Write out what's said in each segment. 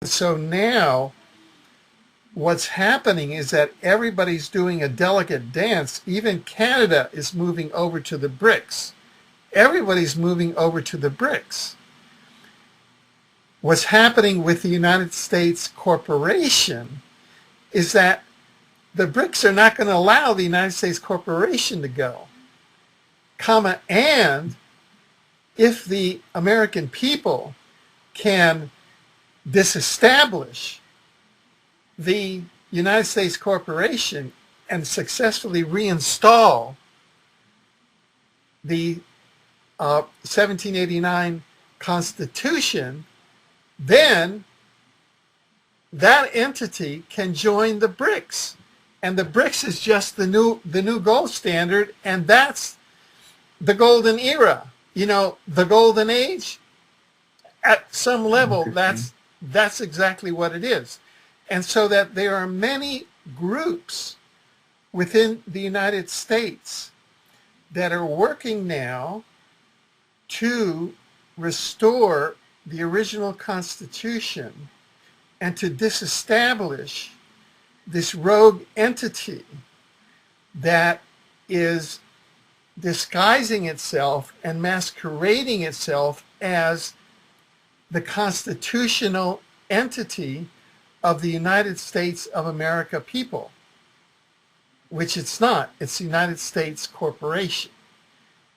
so now what's happening is that everybody's doing a delicate dance. Even Canada is moving over to the BRICS. Everybody's moving over to the BRICS. What's happening with the United States corporation is that the BRICS are not going to allow the United States corporation to go, and if the American people can disestablish the United States corporation and successfully reinstall the 1789 Constitution, then that entity can join the BRICS. And the BRICS is just the new gold standard, and that's the golden era. The golden age, at some level, that's exactly what it is. And so that there are many groups within the United States that are working now to restore the original Constitution and to disestablish this rogue entity that is disguising itself and masquerading itself as the constitutional entity of the United States of America people, which it's not. It's the United States corporation.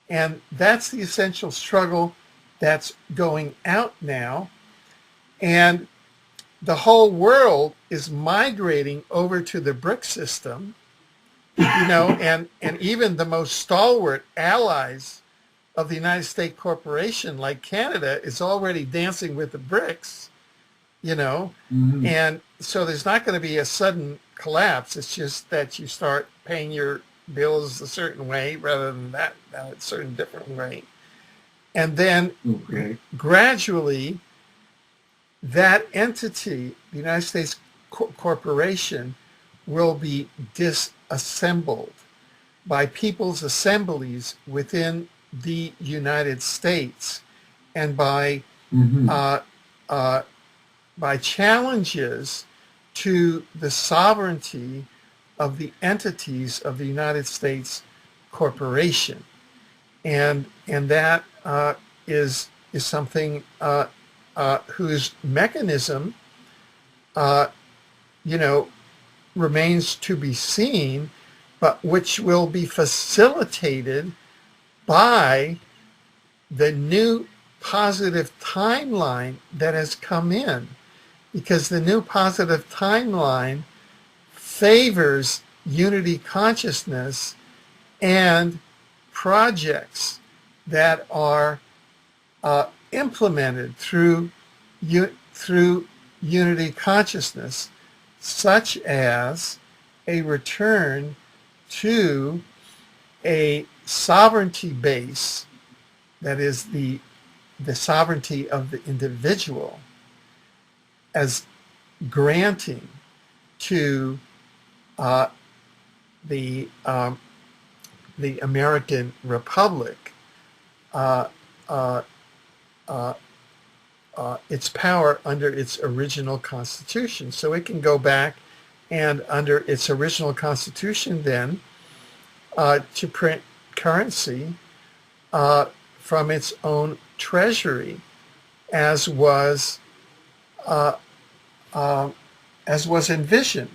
And that's the essential struggle that's going out now. And the whole world is migrating over to the BRIC system, and even the most stalwart allies of the United States corporation, like Canada, is already dancing with the BRICS, and so there's not going to be a sudden collapse. It's just that you start paying your bills a certain way rather than that a certain different way. And then gradually, that entity, the United States corporation, will be disassembled by people's assemblies within the United States, and by challenges to the sovereignty of the entities of the United States corporation, and that is something whose mechanism, remains to be seen, but which will be facilitated by the new positive timeline that has come in, because the new positive timeline favors unity consciousness and projects that are implemented through unity consciousness, such as a return to a sovereignty base, that is the sovereignty of the individual, as granting to the American Republic its power under its original Constitution. So it can go back and under its original Constitution then to print currency from its own treasury, as was envisioned.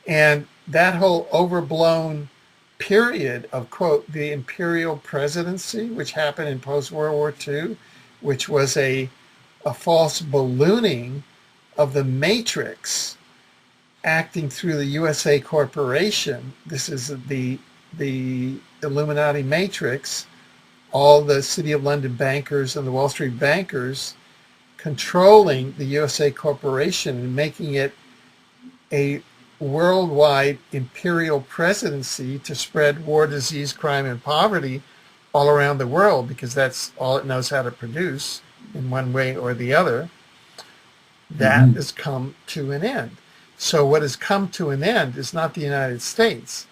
And that whole overblown period of, quote, the imperial presidency, which happened in post-World War II, which was a false ballooning of the matrix acting through the USA corporation. This is the Illuminati matrix, all the City of London bankers and the Wall Street bankers controlling the USA corporation and making it a worldwide imperial presidency to spread war, disease, crime, and poverty all around the world, because that's all it knows how to produce in one way or the other. That has come to an end. So what has come to an end is not the United States.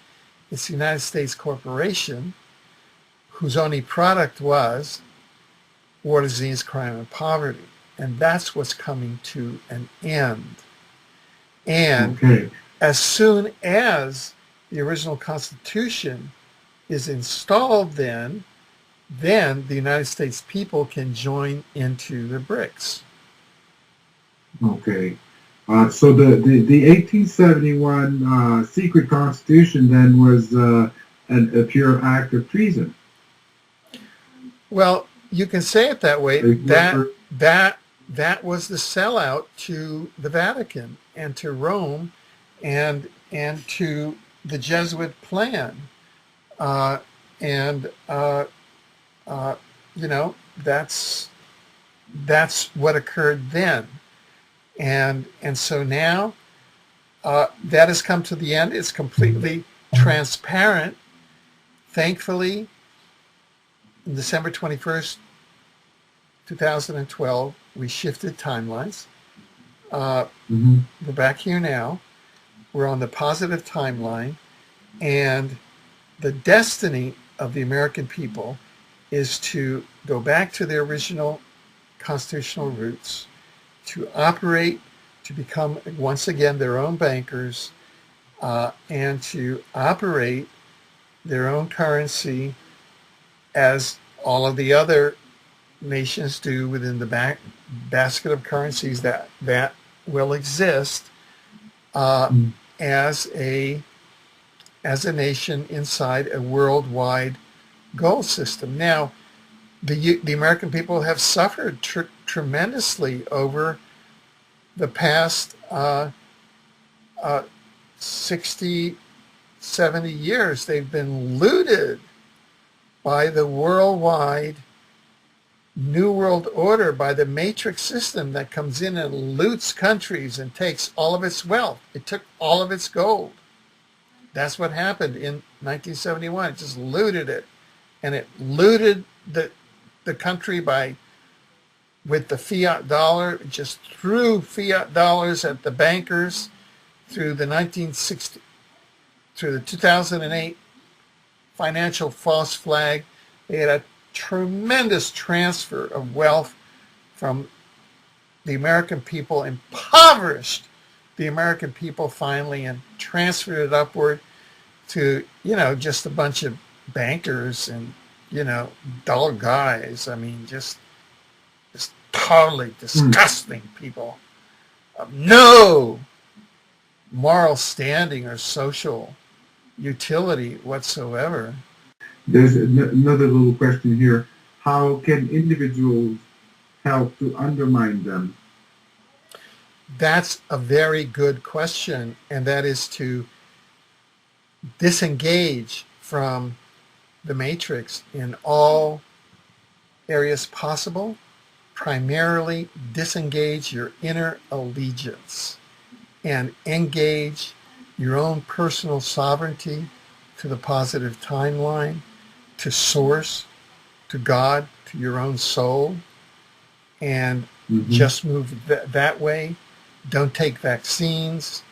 It's the United States corporation, whose only product was war, disease, crime, and poverty. and that's what's coming to an end. And Okay. as soon as the original Constitution is installed, then the United States people can join into the BRICS. Okay. So the 1871 secret constitution then was a pure act of treason. Well, you can say it that way. Like, That was the sellout to the Vatican and to Rome, and to the Jesuit plan, and you know, that's what occurred then, and so now that has come to the end. It's completely transparent. Thankfully, on December 21st, 2012, we shifted timelines. We're back here now. We're on the positive timeline, and the destiny of the American people is to go back to their original constitutional roots, to operate, to become once again their own bankers, and to operate their own currency as all of the other nations do within the basket of currencies that will exist, as a nation inside a worldwide gold system. Now, the American people have suffered tremendously over the past 60, 70 years. They've been looted by the worldwide New World Order, by the matrix system that comes in and loots countries and takes all of its wealth. It took all of its gold. That's what happened in 1971. It just looted it. And it looted the country with the fiat dollar. It just threw fiat dollars at the bankers through the 2008 financial false flag. They had a tremendous transfer of wealth from the American people, impoverished the American people finally, and transferred it upward to, just a bunch of bankers and, dull guys. I mean, just totally disgusting people of no moral standing or social utility whatsoever. There's another little question here. How can individuals help to undermine them? That's a very good question, and that is to disengage from the matrix in all areas possible. Primarily disengage your inner allegiance and engage your own personal sovereignty to the positive timeline, to source, to God, to your own soul, and just move that way. Don't take vaccines.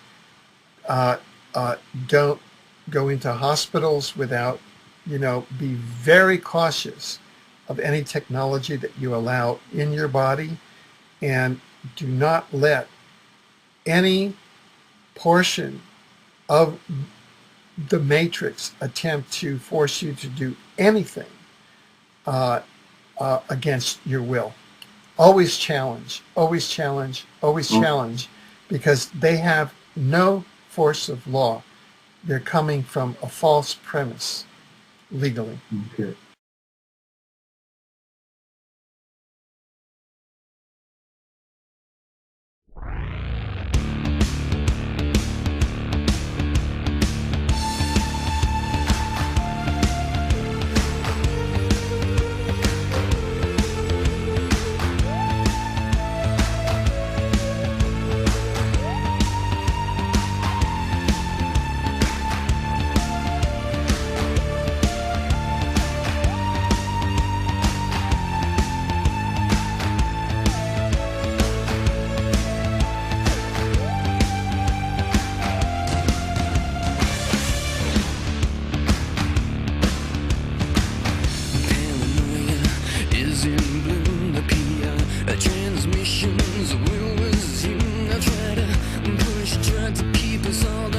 Don't go into hospitals without, be very cautious of any technology that you allow in your body, and do not let any portion of the matrix attempt to force you to do anything against your will. Always challenge, always challenge, always challenge, because they have no force of law. They're coming from a false premise legally. Okay. Transmissions will resume. I try to push, try to keep us all